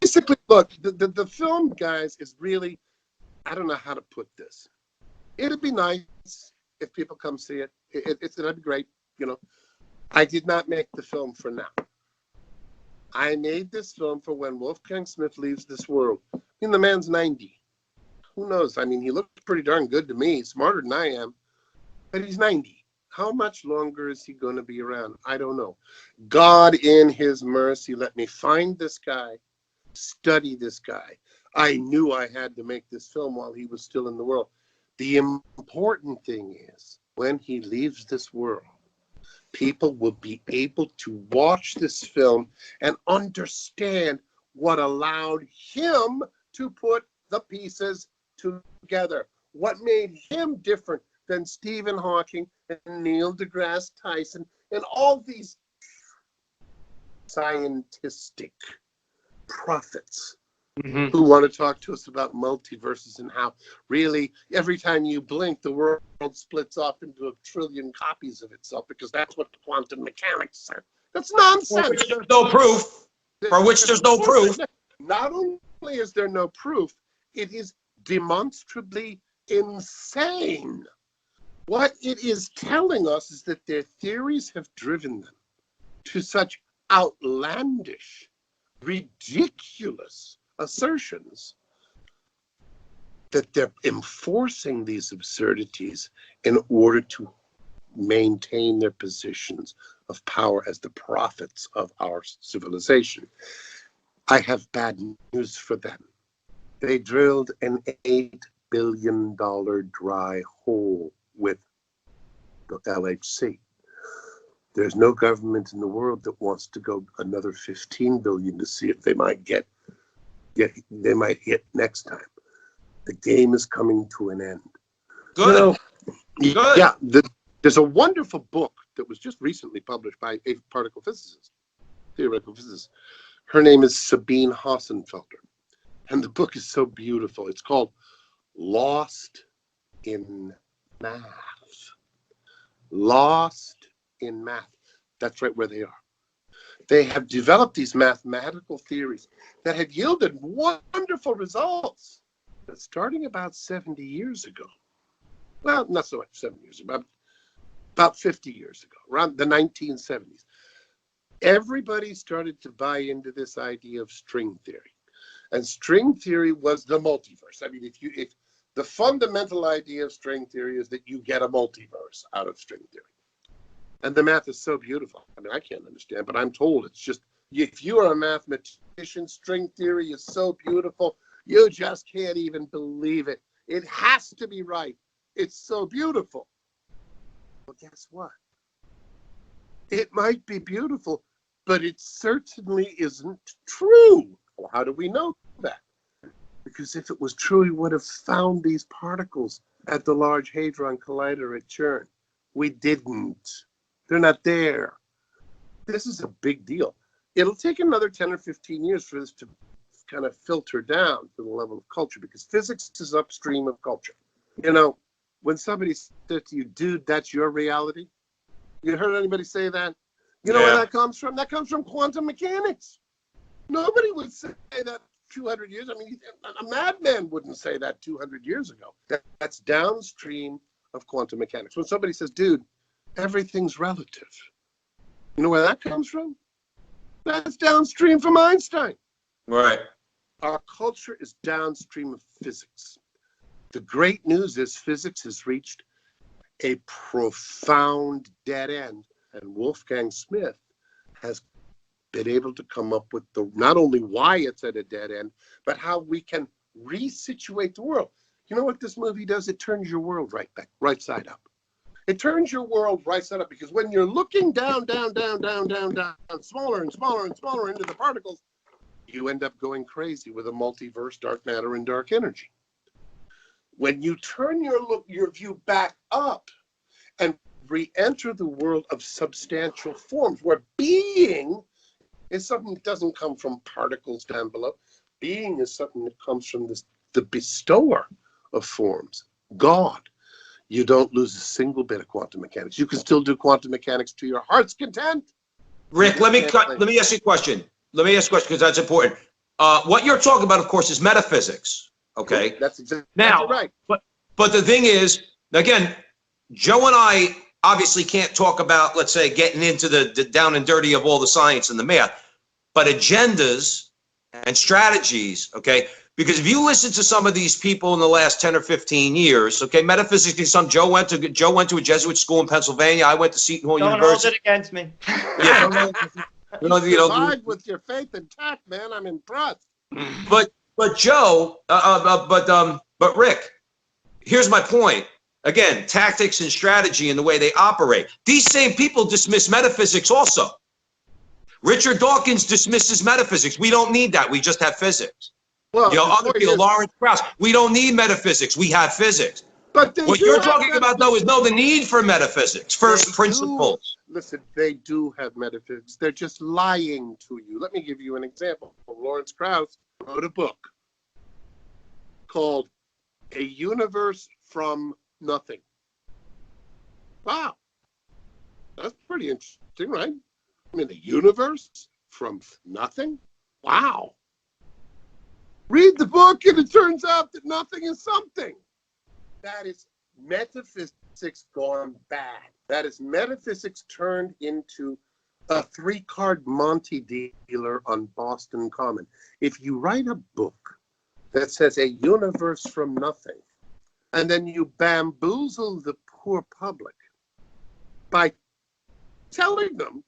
[SPEAKER 3] basically, look, the film, guys, is really, I don't know how to put this. It'd be nice if people come see it. It'd be great, you know. I did not make the film for now. I made this film for when Wolfgang Smith leaves this world. I mean, the man's 90. Who knows? I mean, he looked pretty darn good to me, smarter than I am. But he's 90. How much longer is he going to be around? I don't know. God, in his mercy, let me find this guy, study this guy. I knew I had to make this film while he was still in the world. The important thing is, when he leaves this world, people will be able to watch this film and understand what allowed him to put the pieces together. What made him different than Stephen Hawking, and Neil deGrasse Tyson and all these scientistic prophets who want to talk to us about multiverses and how really every time you blink, the world splits off into a trillion copies of itself because that's what quantum mechanics are. That's nonsense.
[SPEAKER 1] For which there's no proof. For which there's no proof.
[SPEAKER 3] Not only is there no proof, it is demonstrably insane. What it is telling us is that their theories have driven them to such outlandish, ridiculous assertions that they're enforcing these absurdities in order to maintain their positions of power as the prophets of our civilization. I have bad news for them. They drilled an $8 billion dry hole with the LHC. There's no government in the world that wants to go another 15 billion to see if they might they might hit next time. The game is coming to an end.
[SPEAKER 1] Good. Good.
[SPEAKER 3] Yeah, there's a wonderful book that was just recently published by a particle physicist, theoretical physicist. Her name is Sabine Hossenfelder, and the book is so beautiful. It's called Lost in Math. Lost in Math. That's right where they are. They have developed these mathematical theories that have yielded wonderful results. But starting about 70 years ago, well, not so much 70 years ago, about 50 years ago, around the 1970s, everybody started to buy into this idea of string theory. And string theory was the multiverse. I mean, if the fundamental idea of string theory is that you get a multiverse out of string theory. And the math is so beautiful. I mean, I can't understand, but I'm told it's just, if you are a mathematician, string theory is so beautiful, you just can't even believe it. It has to be right. It's so beautiful. Well, guess what? It might be beautiful, but it certainly isn't true. Well, how do we know that? Because if it was true, we would have found these particles at the Large Hadron Collider at CERN. We didn't. They're not there. This is a big deal. It'll take another 10 or 15 years for this to kind of filter down to the level of culture, because physics is upstream of culture. You know, when somebody says to you, dude, that's your reality. You heard anybody say that? You know where that comes from? That comes from quantum mechanics. Nobody would say that 200 years. I mean, a madman wouldn't say that 200 years ago. That's downstream of quantum mechanics. When somebody says, dude, everything's relative. You know where that comes from? That's downstream from Einstein.
[SPEAKER 1] Right.
[SPEAKER 3] Our culture is downstream of physics. The great news is physics has reached a profound dead end, and Wolfgang Smith has been able to come up with not only why it's at a dead end, but how we can resituate the world. You know what this movie does? It turns your world right side up. It turns your world right side up, because when you're looking down, smaller and smaller and smaller into the particles, you end up going crazy with a multiverse, dark matter, and dark energy. When you turn your view back up and re-enter the world of substantial forms, where being is something that doesn't come from particles down below. Being is something that comes from the bestower of forms, God. You don't lose a single bit of quantum mechanics. You can still do quantum mechanics to your heart's content.
[SPEAKER 1] Rick, let me ask you a question. Let me ask you a question, because that's important. What you're talking about, of course, is metaphysics. Okay.
[SPEAKER 3] That's exactly right.
[SPEAKER 1] But the thing is, again, Joe and I obviously can't talk about, let's say, getting into the down and dirty of all the science and the math, but agendas and strategies, okay? Because if you listen to some of these people in the last 10 or 15 years, okay, metaphysically, Joe went to a Jesuit school in Pennselsvania. I went to Seton Hall University.
[SPEAKER 2] Don't hold it against me.
[SPEAKER 1] Yeah.
[SPEAKER 3] You survived with your faith intact, man. I'm impressed.
[SPEAKER 1] But Joe, but Rick, here's my point. Again, tactics and strategy and the way they operate. These same people dismiss metaphysics also. Richard Dawkins dismisses metaphysics. We don't need that. We just have physics.
[SPEAKER 3] Well,
[SPEAKER 1] other people, Lawrence Krauss, we don't need metaphysics. We have physics.
[SPEAKER 3] But they
[SPEAKER 1] What
[SPEAKER 3] do
[SPEAKER 1] you're
[SPEAKER 3] have
[SPEAKER 1] talking about, though, is the need for metaphysics, first principles.
[SPEAKER 3] Listen, they do have metaphysics. They're just lying to you. Let me give you an example. Lawrence Krauss wrote a book called A Universe from Nothing. Wow. That's pretty interesting, right? I mean, a universe from nothing? Wow. Read the book and it turns out that nothing is something. That is metaphysics gone bad. That is metaphysics turned into a 3-card Monte dealer on Boston Common. If you write a book that says a universe from nothing, and then you bamboozle the poor public by telling them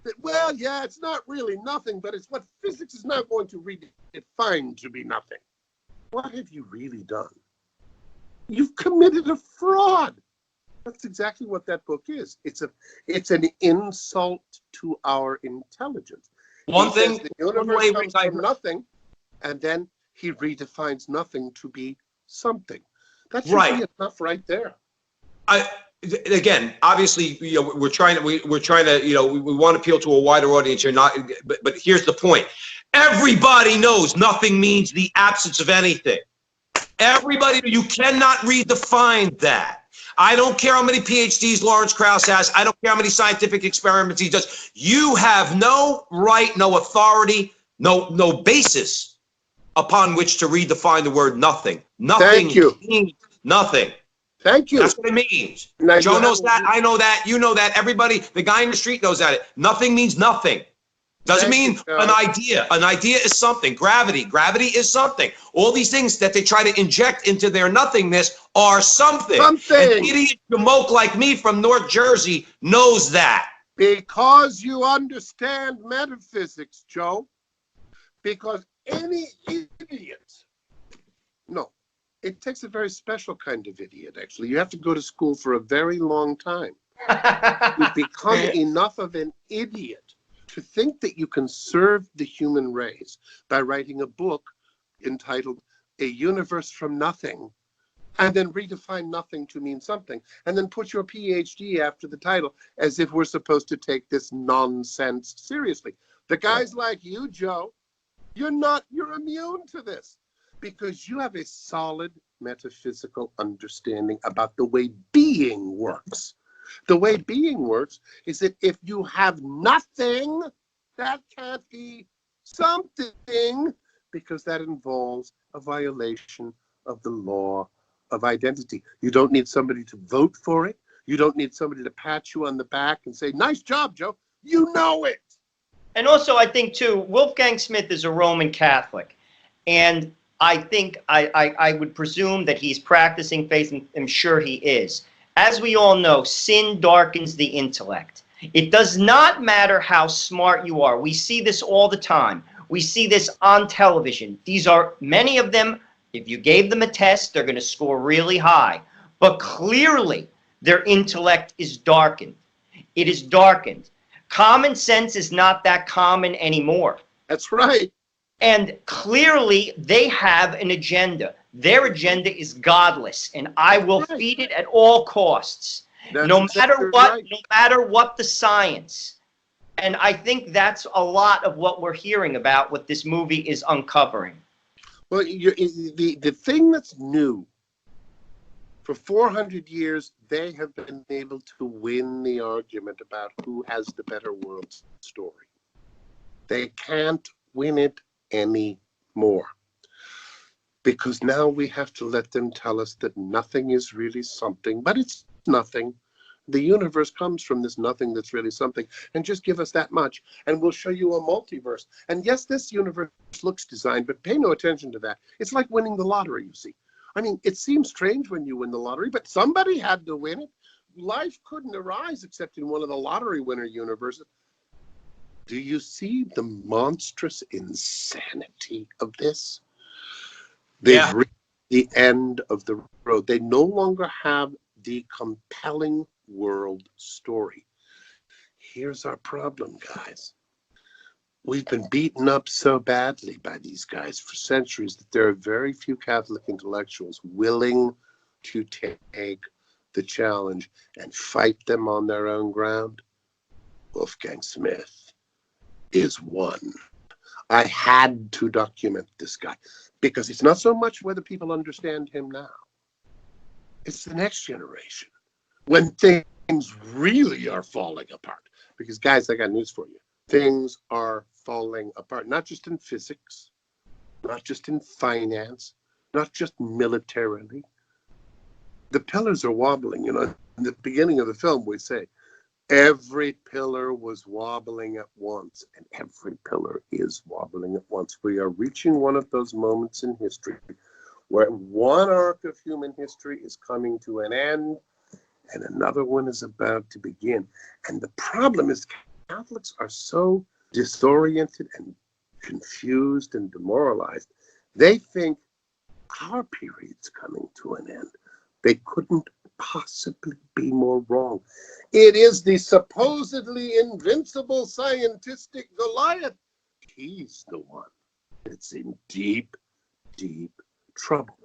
[SPEAKER 3] that, well, yeah, it's not really nothing, but it's what physics is now going to redefine to be nothing. What have you really done? You've committed a fraud. That's exactly what that book is. It's an insult to our intelligence.
[SPEAKER 1] One
[SPEAKER 3] He
[SPEAKER 1] thing,
[SPEAKER 3] says the universe comes from nothing, and then he redefines nothing to be something. That should be enough right there.
[SPEAKER 1] Again, obviously, we're trying to, we want to appeal to a wider audience here. But here's the point: everybody knows nothing means the absence of anything. Everybody, you cannot redefine that. I don't care how many PhDs Lawrence Krauss has. I don't care how many scientific experiments he does. You have no right, no authority, no basis upon which to redefine the word nothing. Nothing means nothing.
[SPEAKER 3] Thank you.
[SPEAKER 1] That's what it means.
[SPEAKER 3] Now,
[SPEAKER 1] Joe knows that. I know that. You know that. Everybody, the guy in the street knows that. Nothing means nothing. Doesn't mean an idea. An idea is something. Gravity is something. All these things that they try to inject into their nothingness are something. An idiot jamoke like me from North Jersey knows that.
[SPEAKER 3] Because you understand metaphysics, Joe. Because any idiot, no, it takes a very special kind of idiot, actually. You have to go to school for a very long time. You become enough of an idiot to think that you can serve the human race by writing a book entitled A Universe from Nothing, and then redefine nothing to mean something, and then put your PhD after the title as if we're supposed to take this nonsense seriously. The guys like you, Joe, you're immune to this because you have a solid metaphysical understanding about the way being works. The way being works is that if you have nothing, that can't be something, because that involves a violation of the law of identity. You don't need somebody to vote for it. You don't need somebody to pat you on the back and say, nice job, Joe. You know it.
[SPEAKER 2] And also, I think, too, Wolfgang Smith is a Roman Catholic. And I think I would presume that he's practicing faith, and I'm sure he is. As we all know, sin darkens the intellect. It does not matter how smart you are. We see this all the time. We see this on television. Many of them, if you gave them a test, they're going to score really high. But clearly, their intellect is darkened. It is darkened. Common sense is not that common anymore.
[SPEAKER 3] That's right.
[SPEAKER 2] And clearly, they have an agenda. Their agenda is godless, and I will feed it at all costs, no matter what the science. And I think that's a lot of what we're hearing about, what this movie is uncovering.
[SPEAKER 3] Well, the thing that's new, for 400 years, they have been able to win the argument about who has the better world story. They can't win it anymore. Because now we have to let them tell us that nothing is really something, but it's nothing. The universe comes from this nothing that's really something, and just give us that much, and we'll show you a multiverse. And yes, this universe looks designed, but pay no attention to that. It's like winning the lottery, you see. I mean, it seems strange when you win the lottery, but somebody had to win it. Life couldn't arise except in one of the lottery winner universes. Do you see the monstrous insanity of this? They've reached the end of the road. They no longer have the compelling world story. Here's our problem, guys. We've been beaten up so badly by these guys for centuries that there are very few Catholic intellectuals willing to take the challenge and fight them on their own ground, Wolfgang Smith is one. I had to document this guy because it's not so much whether people understand him now. It's the next generation when things really are falling apart. Because guys, I got news for you. Things are falling apart, not just in physics, not just in finance, not just militarily. The pillars are wobbling. You know, in the beginning of the film, we say, every pillar was wobbling at once, and every pillar is wobbling at once. We are reaching one of those moments in history where one arc of human history is coming to an end and another one is about to begin. And the problem is Catholics are so disoriented and confused and demoralized. They think our period's coming to an end. They couldn't possibly be more wrong. It is the supposedly invincible scientistic Goliath. He's the one that's in deep, deep trouble.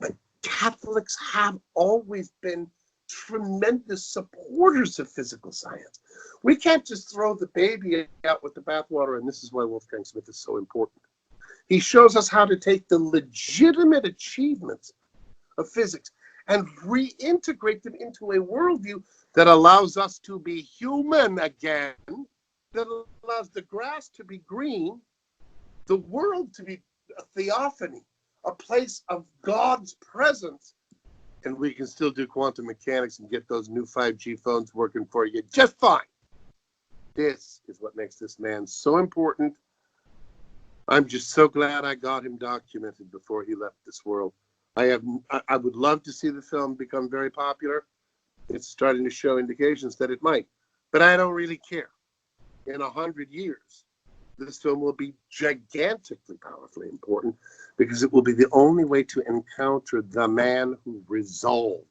[SPEAKER 3] But Catholics have always been tremendous supporters of physical science. We can't just throw the baby out with the bathwater, and this is why Wolfgang Smith is so important. He shows us how to take the legitimate achievements of physics and reintegrate them into a worldview that allows us to be human again, that allows the grass to be green, the world to be a theophany, a place of God's presence, and we can still do quantum mechanics and get those new 5G phones working for you just fine. This is what makes this man so important. I'm just so glad I got him documented before he left this world. I would love to see the film become very popular. It's starting to show indications that it might, but I don't really care. In 100 years, this film will be gigantically powerfully important because it will be the only way to encounter the man who resolved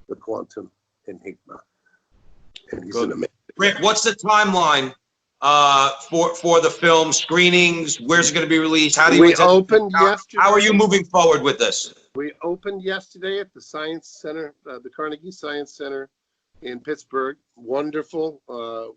[SPEAKER 3] the quantum enigma. And he's an amazing.
[SPEAKER 1] Rick, what's the timeline for the film screenings? Where's it going to be released? How do you
[SPEAKER 3] opened yesterday?
[SPEAKER 1] How are you moving forward with this?
[SPEAKER 3] We opened yesterday at the Science Center, the Carnegie Science Center in Pittsburgh. Wonderful.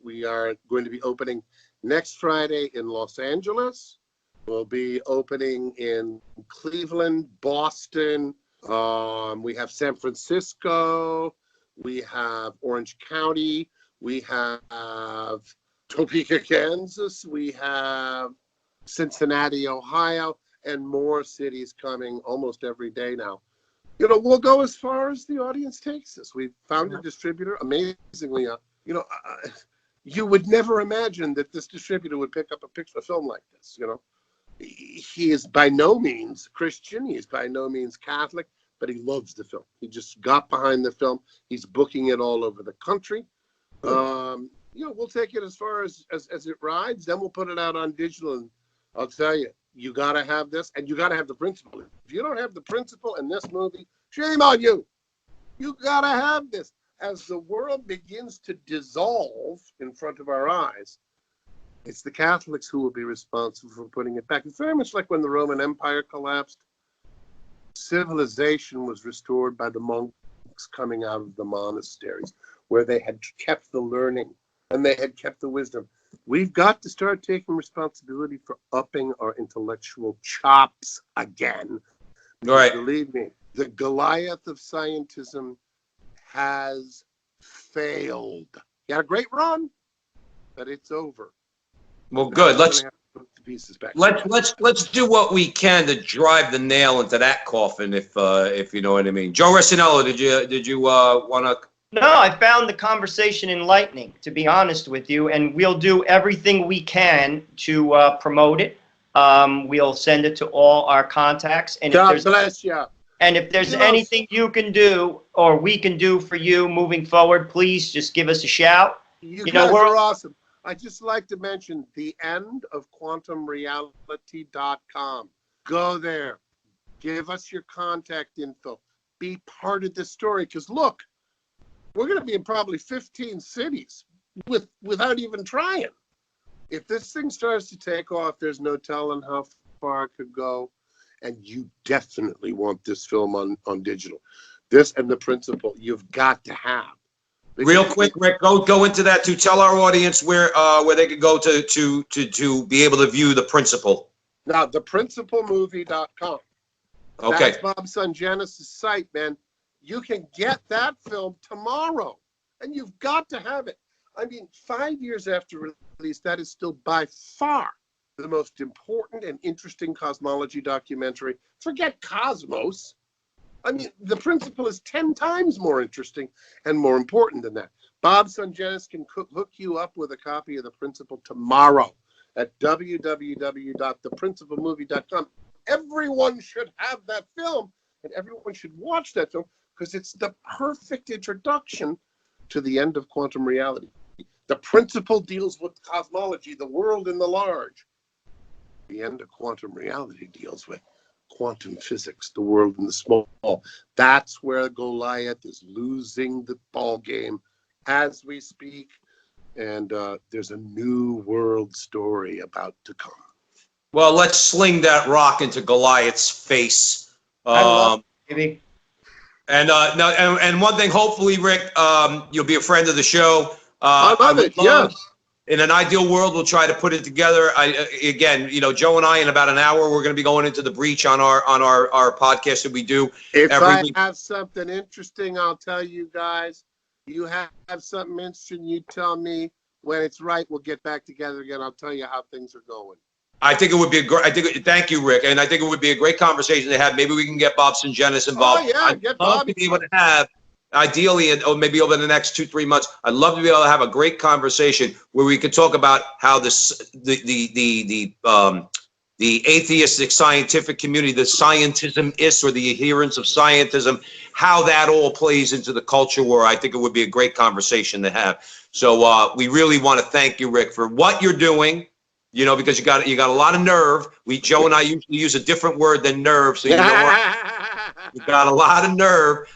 [SPEAKER 3] We are going to be opening next Friday in Los Angeles. We'll be opening in Cleveland, Boston. We have San Francisco. We have Orange County. We have Topeka, Kansas. We have Cincinnati, Ohio, and more cities coming almost every day now. You know, we'll go as far as the audience takes us. We've found a distributor, amazingly. You would never imagine that this distributor would pick up a film like this. You know, he is by no means Christian. He is by no means Catholic, but he loves the film. He just got behind the film. He's booking it all over the country. We'll take it as far as it rides. Then we'll put it out on digital. And I'll tell you, you got to have this, and you got to have the principle. If you don't have the principle in this movie, shame on you. You got to have this. As the world begins to dissolve in front of our eyes, it's the Catholics who will be responsible for putting it back. It's very much like when the Roman Empire collapsed. Civilization was restored by the monks coming out of the monasteries, where they had kept the learning and they had kept the wisdom. We've got to start taking responsibility for upping our intellectual chops again.
[SPEAKER 1] Right.
[SPEAKER 3] Believe me, the Goliath of scientism has failed. He had a great run, but it's over.
[SPEAKER 1] Well, good. Let's
[SPEAKER 3] put the pieces back.
[SPEAKER 1] Let's do what we can to drive the nail into that coffin, if you know what I mean. Joe Ressinello, did you want to?
[SPEAKER 2] No, I found the conversation enlightening, to be honest with you, and we'll do everything we can to promote it. We'll send it to all our contacts, and
[SPEAKER 3] God bless you.
[SPEAKER 2] And if there's anything you can do or we can do for you moving forward, please just give us a shout.
[SPEAKER 3] You guys are awesome. I'd just like to mention the end of quantumreality.com. Go there. Give us your contact info. Be part of this story. Because look, we're going to be in probably 15 cities without even trying. If this thing starts to take off, there's no telling how far it could go. And you definitely want this film on digital. This and the principle you've got to have.
[SPEAKER 1] Real quick, Rick, go into that to tell our audience where they could go to be able to view the principle.
[SPEAKER 3] Now, theprinciplemovie.com.
[SPEAKER 1] Okay.
[SPEAKER 3] That's Bob Sungenis' site, man. You can get that film tomorrow, and you've got to have it. I mean, 5 years after release, that is still by far the most important and interesting cosmology documentary. Forget Cosmos. I mean, The Principle is 10 times more interesting and more important than that. Bob Sungenis can hook you up with a copy of The Principle tomorrow at www.theprinciplemovie.com. Everyone should have that film, and everyone should watch that film because it's the perfect introduction to the end of quantum reality. The Principle deals with cosmology, the world in the large. The end of quantum reality deals with quantum physics, the world in the small. That's where Goliath is losing the ball game as we speak, and there's a new world story about to come.
[SPEAKER 1] Well, let's sling that rock into Goliath's face.
[SPEAKER 2] I love it, baby.
[SPEAKER 1] And one thing, hopefully, Rick, you'll be a friend of the show.
[SPEAKER 3] I love it. Yes.
[SPEAKER 1] In an ideal world, we'll try to put it together. Again, Joe and I, in about an hour, we're going to be going into the breach on our podcast that we do
[SPEAKER 3] If
[SPEAKER 1] every
[SPEAKER 3] I
[SPEAKER 1] week.
[SPEAKER 3] have something interesting, I'll tell you guys. You have something interesting, you tell me. When it's right, we'll get back together again. I'll tell you how things are going.
[SPEAKER 1] I think it would be a great. Thank you, Rick, and I think it would be a great conversation to have. Maybe we can get Bob Sungenis involved.
[SPEAKER 3] Oh yeah, get
[SPEAKER 1] I'd love
[SPEAKER 3] Bobby.
[SPEAKER 1] to be able to have, ideally, or maybe over the next 2-3 months, I'd love to be able to have a great conversation where we could talk about how the atheistic scientific community, the scientism-ists or the adherents of scientism, how that all plays into the culture war. I think it would be a great conversation to have. So we really want to thank you, Rick, for what you're doing. Because you got a lot of nerve. Joe and I usually use a different word than nerve, so you got a lot of nerve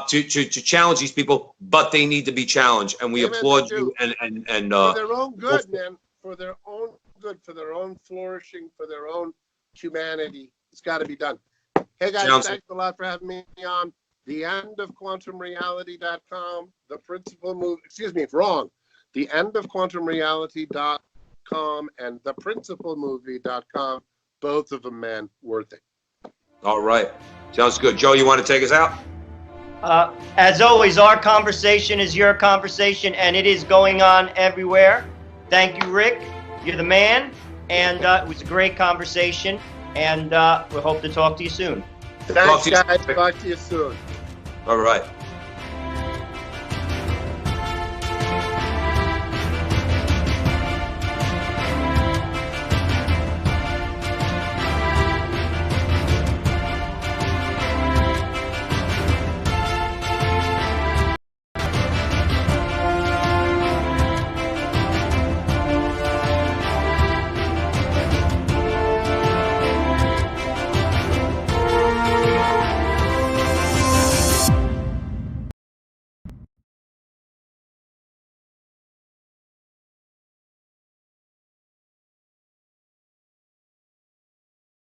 [SPEAKER 1] to challenge these people, but they need to be challenged, and we applaud you. And
[SPEAKER 3] for their own good, man, for their own good, for their own flourishing, for their own humanity, it's got to be done. Hey guys, thanks a lot for having me on. The end of quantumreality.com, the principal movie. Excuse me, wrong. The end of quantumreality.com and theprinciplemovie.com, both of them, man, worth it.
[SPEAKER 1] All right, sounds good. Joe, you want to take us out?
[SPEAKER 2] As always, our conversation is your conversation, and it is going on everywhere. Thank you, Rick. You're the man, and it was a great conversation, and we hope to talk to you soon.
[SPEAKER 3] Thanks, guys. Talk to you soon.
[SPEAKER 1] All right.